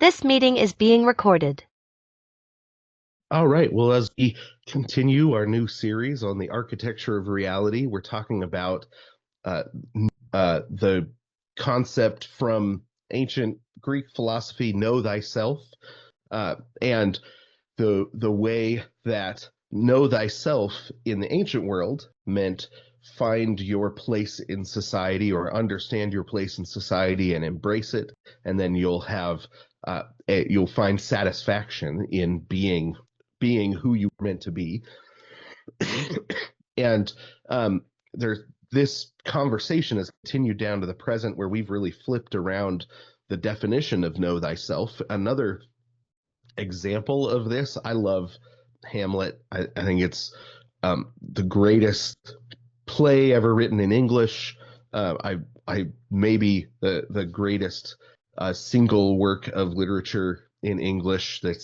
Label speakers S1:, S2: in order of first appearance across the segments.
S1: This meeting is being recorded.
S2: All right. Well, as we continue our new series on the architecture of reality, we're talking about uh, the concept from ancient Greek philosophy, know thyself, and the way that know thyself in the ancient world meant find your place in society or understand your place in society and embrace it, and then you'll find satisfaction in being who you were meant to be. And there's this conversation has continued down to the present where we've really flipped around the definition of know thyself. Another example of this, I love Hamlet. I think it's the greatest play ever written in English. I maybe the greatest single work of literature in English. I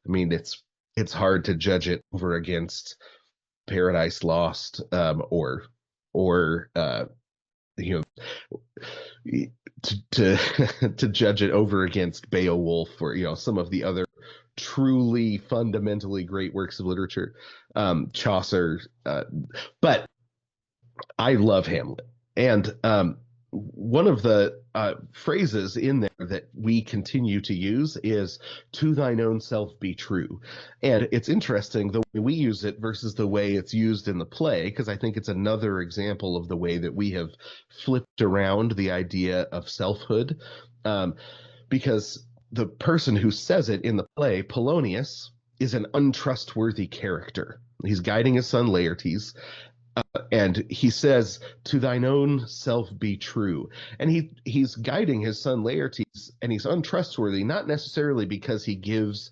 S2: mean, it's hard to judge it over against Paradise Lost, or you know to to judge it over against Beowulf or some of the other truly fundamentally great works of literature, Chaucer. But I love Hamlet, and one of the phrases in there that we continue to use is "to thine own self be true," and it's interesting the way we use it versus the way it's used in the play, because I think it's another example of the way that we have flipped around the idea of selfhood, um, because the person who says it in the play, Polonius, is an untrustworthy character. He's guiding his son Laertes, and he says, "To thine own self be true." And he's guiding his son Laertes, and he's untrustworthy, not necessarily because he gives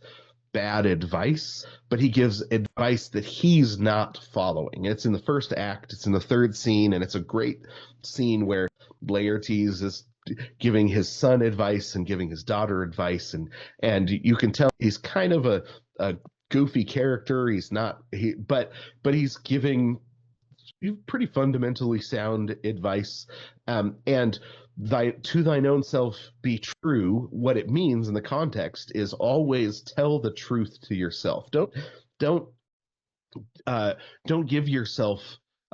S2: bad advice, but he gives advice that he's not following. It's in the first act, it's in the third scene, and it's a great scene where Laertes is giving his son advice and giving his daughter advice, and you can tell he's kind of a goofy character. He's not but he's giving pretty fundamentally sound advice, and to thine own self be true. What it means in the context is always tell the truth to yourself. Don't uh, don't give yourself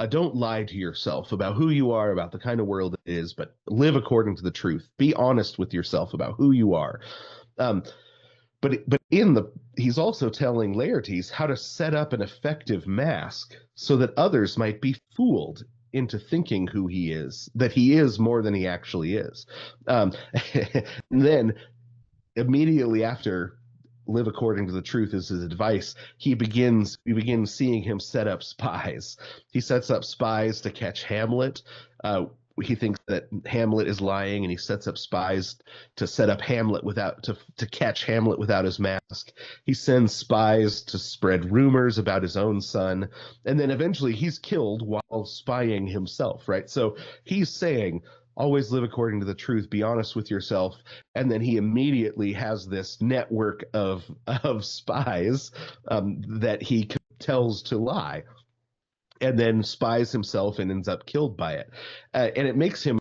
S2: don't lie to yourself about who you are, about the kind of world it is, but live according to the truth. Be honest with yourself about who you are. um, but he's also telling Laertes how to set up an effective mask so that others might be fooled into thinking that he is more than he actually is. And then immediately after live according to the truth is his advice, we begin seeing him set up spies. He sets up spies to catch Hamlet. He thinks that Hamlet is lying, and he sets up spies to set up Hamlet to catch Hamlet without his mask. He sends spies to spread rumors about his own son, and then eventually he's killed while spying himself, right? So he's saying, always live according to the truth, be honest with yourself, and then he immediately has this network of spies that he tells to lie, and then spies himself and ends up killed by it. And it makes him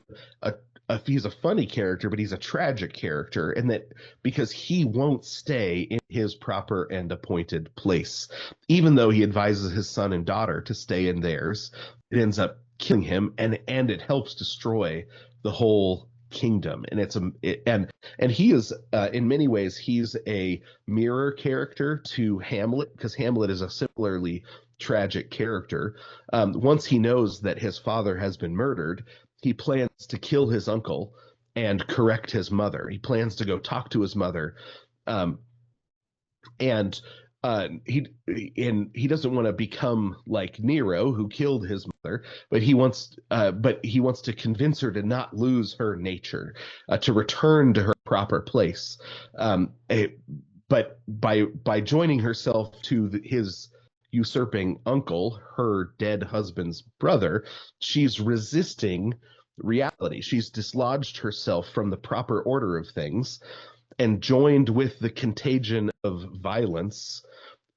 S2: he's a funny character, but he's a tragic character, and that because he won't stay in his proper and appointed place, even though he advises his son and daughter to stay in theirs, it ends up killing him, and it helps destroy the whole kingdom. And and he is, in many ways, he's a mirror character to Hamlet, because Hamlet is a similarly tragic character. Once he knows that his father has been murdered, he plans to kill his uncle and correct his mother. He plans to go talk to his mother, um, and he doesn't want to become like Nero, who killed his mother, but he wants to convince her to not lose her nature, to return to her proper place. But by joining herself to his usurping uncle, her dead husband's brother, she's resisting reality. She's dislodged herself from the proper order of things and joined with the contagion of violence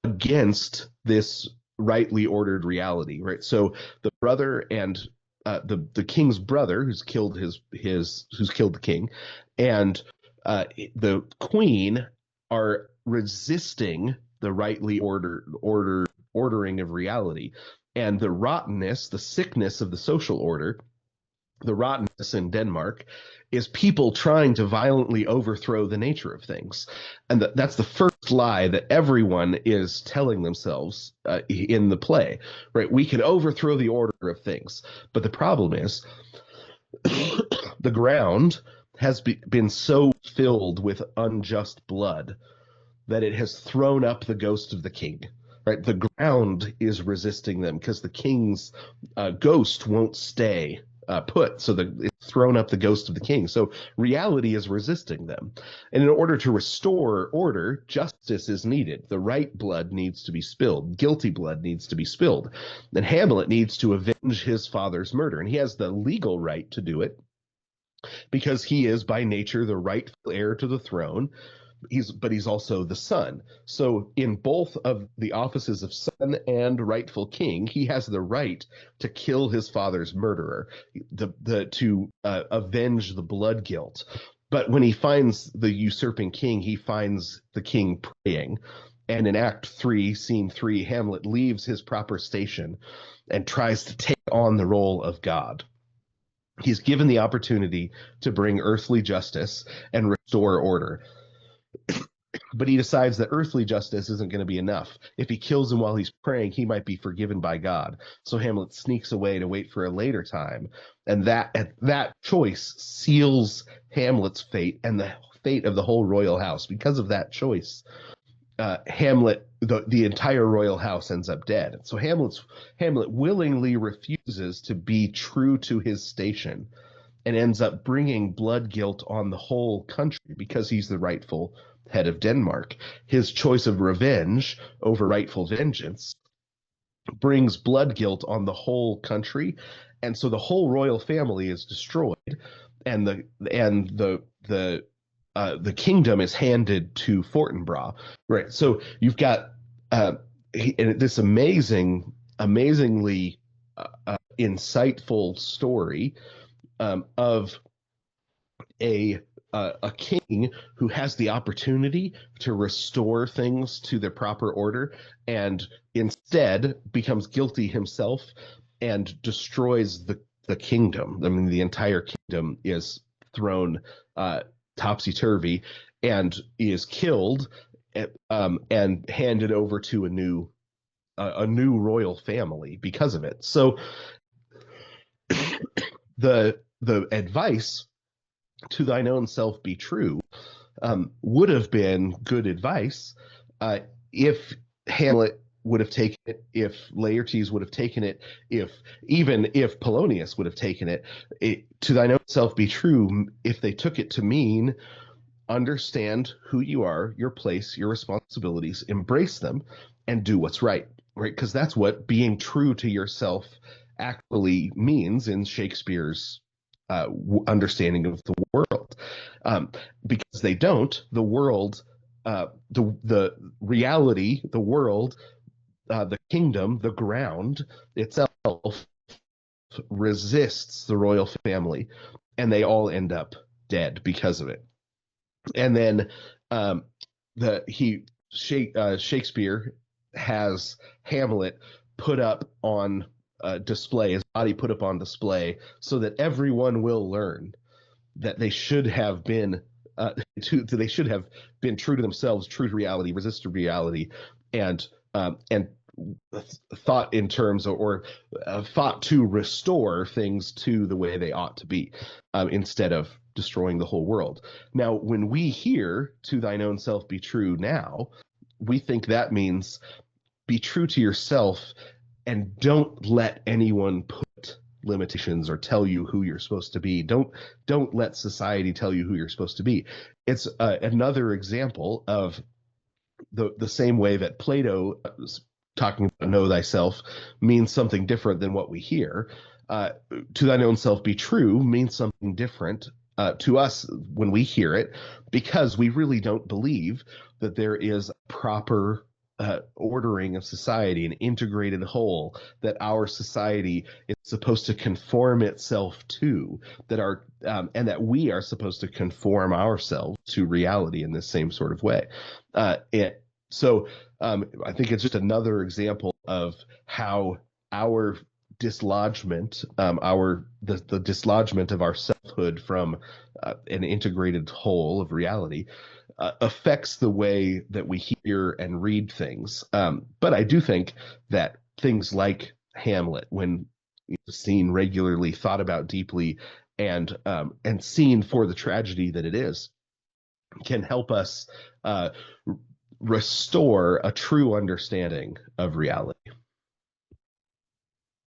S2: against this rightly ordered reality, right? So the brother and the king's brother, who's killed the king, and the queen are resisting the rightly ordering of reality, and the rottenness, the sickness of the social order, the rottenness in Denmark is people trying to violently overthrow the nature of things. And that's the first lie that everyone is telling themselves in the play, right? We can overthrow the order of things. But the problem is the ground has been so filled with unjust blood that it has thrown up the ghost of the king. Right, the ground is resisting them because the king's ghost won't stay put. So it's thrown up the ghost of the king. So reality is resisting them. And in order to restore order, justice is needed. The right blood needs to be spilled. Guilty blood needs to be spilled. And Hamlet needs to avenge his father's murder. And he has the legal right to do it because he is by nature the rightful heir to the throne. But he's also the son. So in both of the offices of son and rightful king, he has the right to kill his father's murderer, to avenge the blood guilt. But when he finds the usurping king, he finds the king praying. And in Act 3, Scene 3, Hamlet leaves his proper station and tries to take on the role of God. He's given the opportunity to bring earthly justice and restore order. But he decides that earthly justice isn't going to be enough. If he kills him while he's praying, he might be forgiven by God. So Hamlet sneaks away to wait for a later time. And that choice seals Hamlet's fate and the fate of the whole royal house. Because of that choice, Hamlet, the entire royal house ends up dead. So Hamlet willingly refuses to be true to his station and ends up bringing blood guilt on the whole country because he's the rightful head of Denmark. His choice of revenge over rightful vengeance brings blood guilt on the whole country, and so the whole royal family is destroyed, and the kingdom is handed to Fortinbras. Right. So you've got this amazingly insightful story of a king who has the opportunity to restore things to their proper order and instead becomes guilty himself and destroys the kingdom. I mean, the entire kingdom is thrown topsy-turvy and is killed and handed over to a new royal family because of it. So the advice, to thine own self be true, would have been good advice if Hamlet would have taken it, if Laertes would have taken it, even if Polonius would have taken it. To thine own self be true, if they took it to mean understand who you are, your place, your responsibilities, embrace them, and do what's right, because that's what being true to yourself actually means in Shakespeare's understanding of the world. Because they don't, the world, the reality, the world, the kingdom, the ground itself resists the royal family, and they all end up dead because of it. And then Shakespeare has Hamlet put up on display, his body put up on display, so that everyone will learn that they should have been true to themselves, true to reality, resisted reality, and thought in terms or fought to restore things to the way they ought to be, instead of destroying the whole world. Now, when we hear "to thine own self be true" now, we think that means be true to yourself and don't let anyone put limitations or tell you who you're supposed to be. Don't let society tell you who you're supposed to be. It's another example of the same way that Plato talking about know thyself means something different than what we hear. To thine own self be true means something different to us when we hear it, because we really don't believe that there is a proper ordering of society, an integrated whole that our society is supposed to conform itself to, that our and that we are supposed to conform ourselves to reality in this same sort of way. So I think it's just another example of how our dislodgement, the dislodgement of our selfhood from an integrated whole of reality affects the way that we hear and read things. But I do think that things like Hamlet, when seen regularly, thought about deeply, and seen for the tragedy that it is, can help us restore a true understanding of reality.